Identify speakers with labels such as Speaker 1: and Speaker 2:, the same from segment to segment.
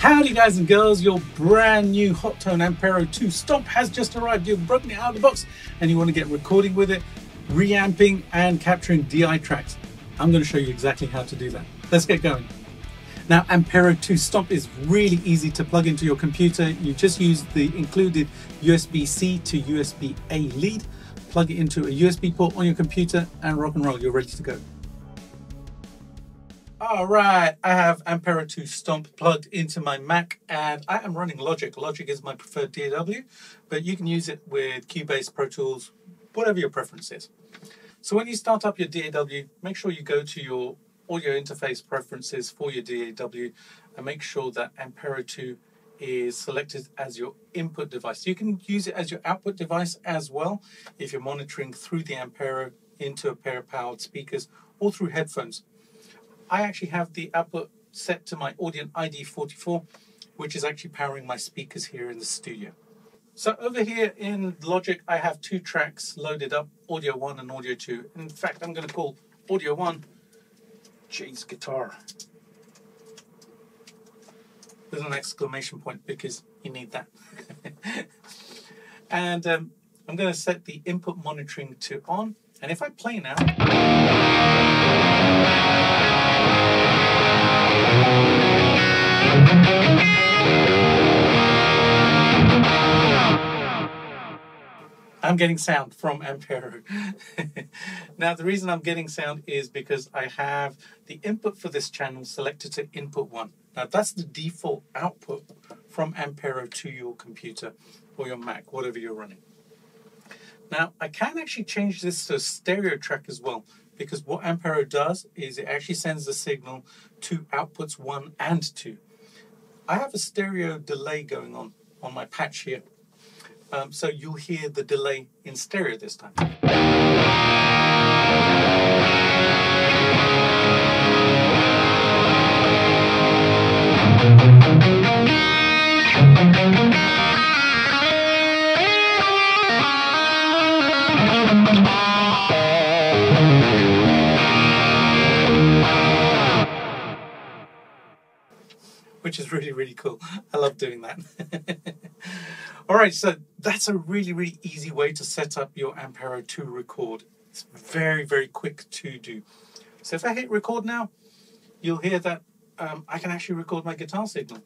Speaker 1: Howdy guys and girls, your brand new Hotone Ampero II Stomp has just arrived. You've broken it out of the box and you want to get recording with it, reamping and capturing DI tracks. I'm going to show you exactly how to do that. Let's get going. Now, Ampero II Stomp is really easy to plug into your computer. You just use the included USB-C to USB-A lead, plug it into a USB port on your computer and rock and roll, you're ready to go. All right, I have Ampero II Stomp plugged into my Mac and I am running Logic. Logic is my preferred DAW, but you can use it with Cubase, Pro Tools, whatever your preference is. So when you start up your DAW, make sure you go to your audio interface preferences for your DAW and make sure that Ampero II is selected as your input device. You can use it as your output device as well if you're monitoring through the Ampero into a pair of powered speakers or through headphones. I actually have the output set to my Audient ID44, which is actually powering my speakers here in the studio. So over here in Logic, I have two tracks loaded up, Audio 1 and Audio 2. In fact, I'm going to call Audio 1 Jay's Guitar with an exclamation point because you need that. And I'm going to set the input monitoring to on. And if I play now, I'm getting sound from Ampero. Now the reason I'm getting sound is because I have the input for this channel selected to input 1. Now that's the default output from Ampero to your computer or your Mac, whatever you're running. Now I can actually change this to a stereo track as well, because what Ampero does is it actually sends the signal to outputs 1 and 2. I have a stereo delay going on my patch here. So you'll hear the delay in stereo this time. Which is really, really cool. I love doing that. All right, so that's a really, really easy way to set up your Ampero II record. It's very, very quick to do. So if I hit record now, you'll hear that I can actually record my guitar signal.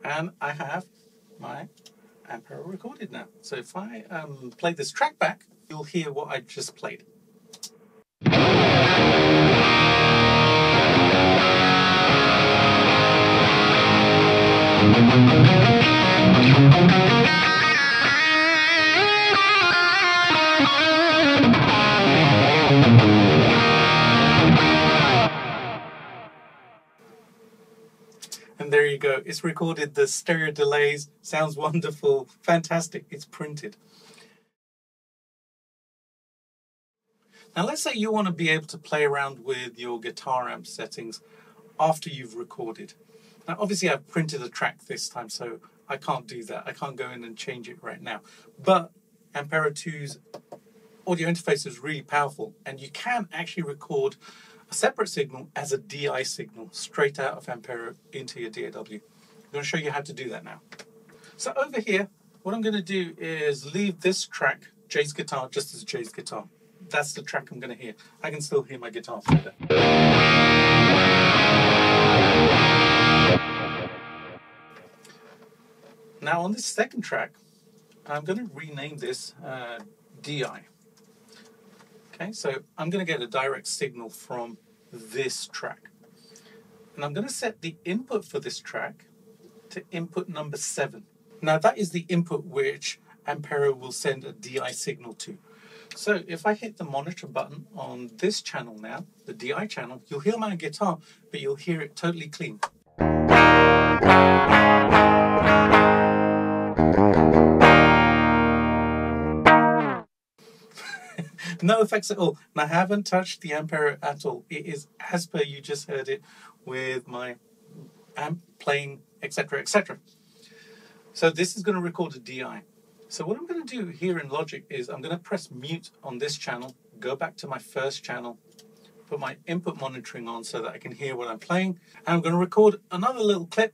Speaker 1: And I have my Ampero recorded now. So if I play this track back, you'll hear what I just played. And there you go, it's recorded the stereo delays, sounds wonderful, fantastic, it's printed. Now let's say you want to be able to play around with your guitar amp settings after you've recorded. Now obviously I've printed a track this time, so I can't do that. I can't go in and change it right now. But Ampero II's audio interface is really powerful, and you can actually record a separate signal as a DI signal straight out of Ampero into your DAW. I'm going to show you how to do that now. So over here, what I'm going to do is leave this track, Jay's Guitar, just as Jay's Guitar. That's the track I'm going to hear. I can still hear my guitar through that. Now on this second track, I'm going to rename this DI. Okay, so I'm going to get a direct signal from this track. And I'm going to set the input for this track to input number 7. Now that is the input which Ampero will send a DI signal to. So if I hit the monitor button on this channel now, the DI channel, you'll hear my guitar, but you'll hear it totally clean. No effects at all. And I haven't touched the Ampero at all. It is as per you just heard it with my amp playing, etc., etc. So this is going to record a DI. So what I'm going to do here in Logic is I'm going to press mute on this channel, go back to my first channel, put my input monitoring on so that I can hear what I'm playing, and I'm going to record another little clip,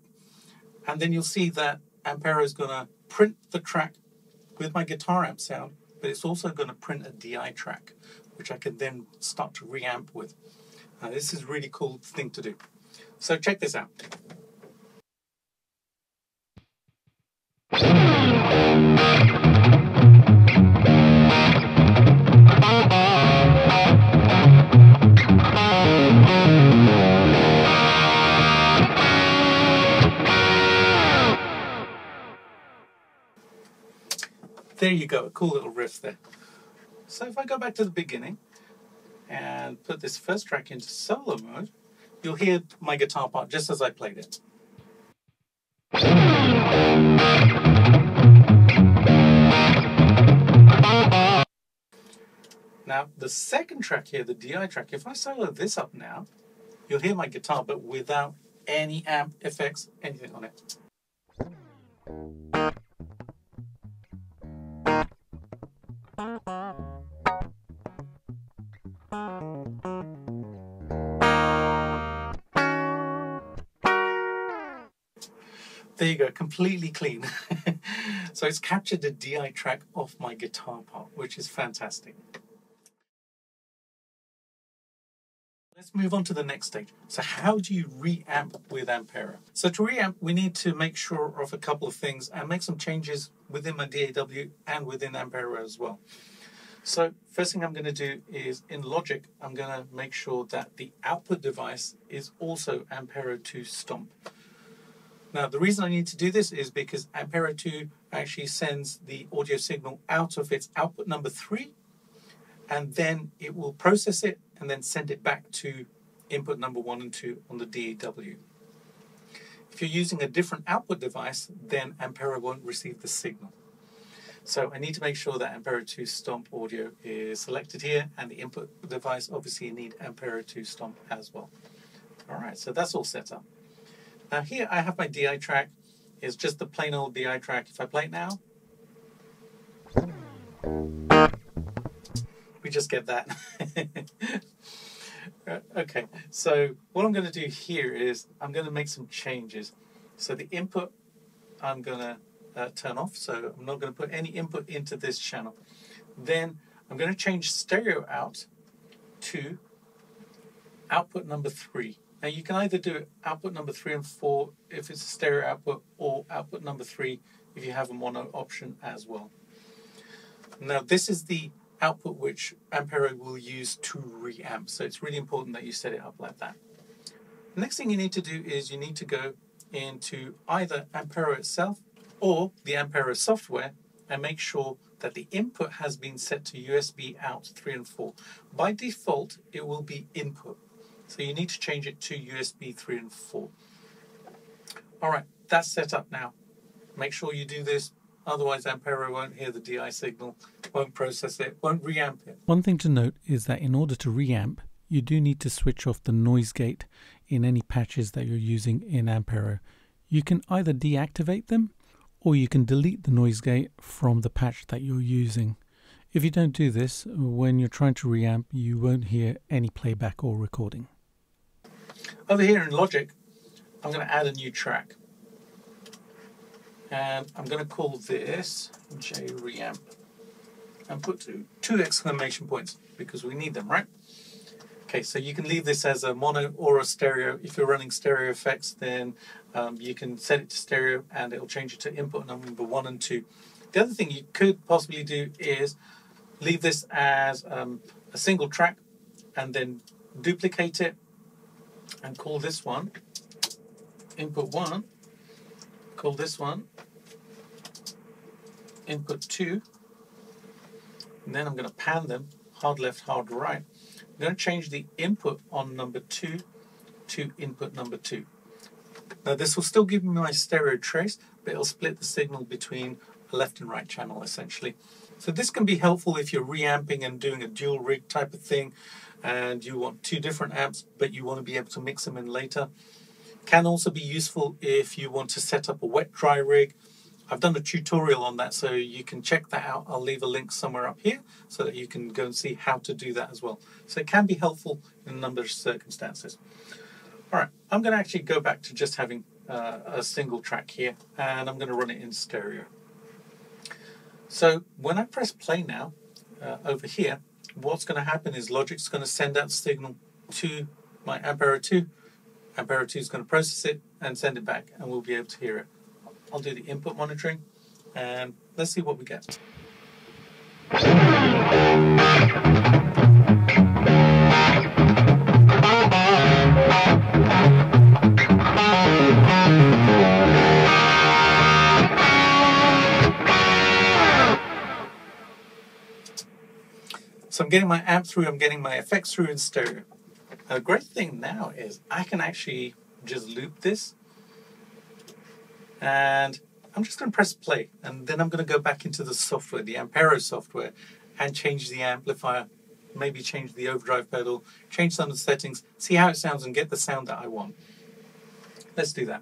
Speaker 1: and then you'll see that Ampero is going to print the track with my guitar amp sound, but it's also going to print a DI track, which I can then start to reamp with. Now this is a really cool thing to do. So check this out. There you go, a cool little riff there. So if I go back to the beginning and put this first track into solo mode, you'll hear my guitar part just as I played it. Now the second track here, the DI track, if I solo this up now, you'll hear my guitar but without any amp effects, anything on it. There you go, completely clean. So it's captured the DI track off my guitar part, which is fantastic. Let's move on to the next stage. So how do you reamp with Ampero? So to reamp, we need to make sure of a couple of things and make some changes within my DAW and within Ampero as well. So first thing I'm going to do is in Logic, I'm going to make sure that the output device is also Ampero II Stomp. Now the reason I need to do this is because Ampero II actually sends the audio signal out of its output number 3, and then it will process it and then send it back to input number 1 and 2 on the DAW. If you're using a different output device, then Ampero won't receive the signal. So I need to make sure that Ampero II Stomp audio is selected here, and the input device obviously need Ampero II Stomp as well. Alright, so that's all set up. Now here I have my DI track. It's just the plain old DI track. If I play it now, we just get that. Okay, so what I'm going to do here is I'm going to make some changes. So the input I'm going to turn off, so I'm not going to put any input into this channel. Then I'm going to change stereo out to output number 3. Now you can either do output number 3 and 4 if it's a stereo output, or output number 3 if you have a mono option as well. Now this is the output which Ampero will use to reamp, so it's really important that you set it up like that. The next thing you need to do is you need to go into either Ampero itself or the Ampero software and make sure that the input has been set to USB out 3 and 4. By default it will be input, so you need to change it to USB 3 and 4. Alright, that's set up now. Make sure you do this, otherwise Ampero won't hear the DI signal, won't process it, won't reamp it.
Speaker 2: One thing to note is that in order to reamp, you do need to switch off the noise gate in any patches that you're using in Ampero. You can either deactivate them, or you can delete the noise gate from the patch that you're using. If you don't do this, when you're trying to reamp, you won't hear any playback or recording.
Speaker 1: Over here in Logic, I'm going to add a new track. And I'm going to call this JReamp. And put two exclamation points, because we need them, right? Okay, so you can leave this as a mono or a stereo. If you're running stereo effects, then you can set it to stereo and it'll change it to input number 1 and 2. The other thing you could possibly do is leave this as a single track and then duplicate it and call this one input 1, call this one input 2, and then I'm going to pan them hard left, hard right. I'm going to change the input on number 2 to input number 2. Now this will still give me my stereo trace, but it'll split the signal between a left and right channel essentially. So this can be helpful if you're reamping and doing a dual rig type of thing and you want two different amps but you want to be able to mix them in later. Can also be useful if you want to set up a wet dry rig. I've done a tutorial on that, so you can check that out. I'll leave a link somewhere up here so that you can go and see how to do that as well. So it can be helpful in a number of circumstances. All right, I'm going to actually go back to just having a single track here, and I'm going to run it in stereo. So when I press play now, over here, what's going to happen is Logic's going to send out the signal to my Ampero 2. Ampero 2 is going to process it and send it back, and we'll be able to hear it. I'll do the input monitoring, and let's see what we get. So I'm getting my amp through, I'm getting my effects through in stereo. Now the great thing now is I can actually just loop this, and I'm just going to press play, and then I'm going to go back into the software, the Ampero software, and change the amplifier, maybe change the overdrive pedal, change some of the settings, see how it sounds and get the sound that I want. Let's do that.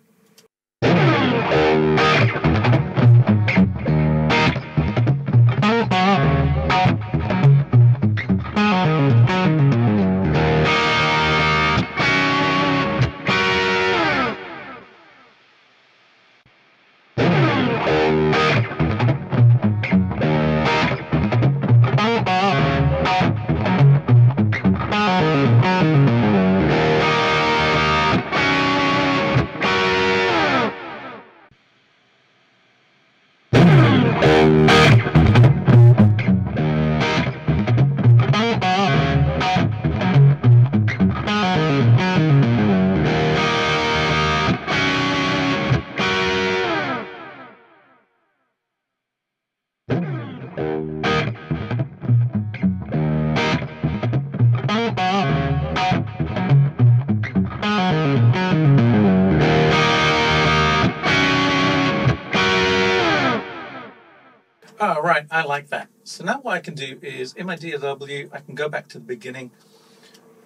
Speaker 1: Oh, right, I like that. So now what I can do is, in my DAW, I can go back to the beginning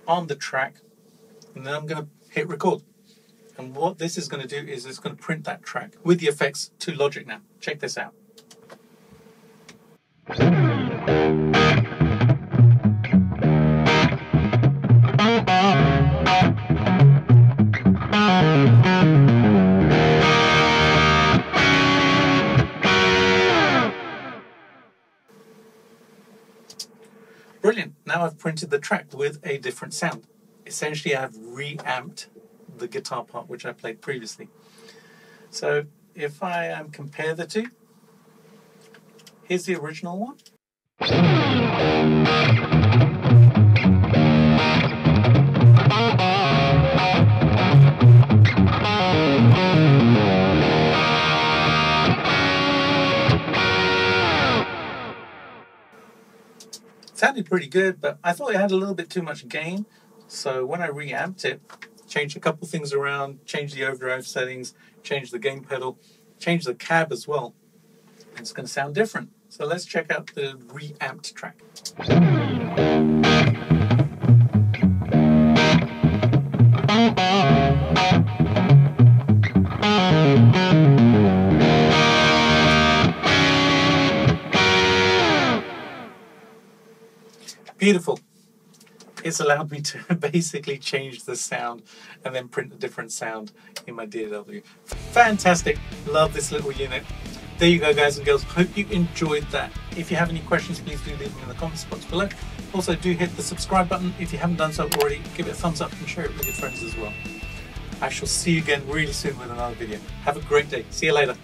Speaker 1: on the track, and then I'm going to hit record. And what this is going to do is it's going to print that track with the effects to Logic now. Check this out. Brilliant. Now I've printed the track with a different sound. Essentially, I've reamped the guitar part which I played previously. So if I compare the two, here's the original one. Sounded pretty good, but I thought it had a little bit too much gain. So when I reamped it, changed a couple things around, changed the overdrive settings, changed the gain pedal, changed the cab as well. And it's going to sound different. So let's check out the reamped track. Beautiful. It's allowed me to basically change the sound and then print a different sound in my DAW. Fantastic. Love this little unit. There you go, guys and girls. Hope you enjoyed that. If you have any questions, please do leave them in the comments box below. Also, do hit the subscribe button. If you haven't done so already, give it a thumbs up and share it with your friends as well. I shall see you again really soon with another video. Have a great day. See you later.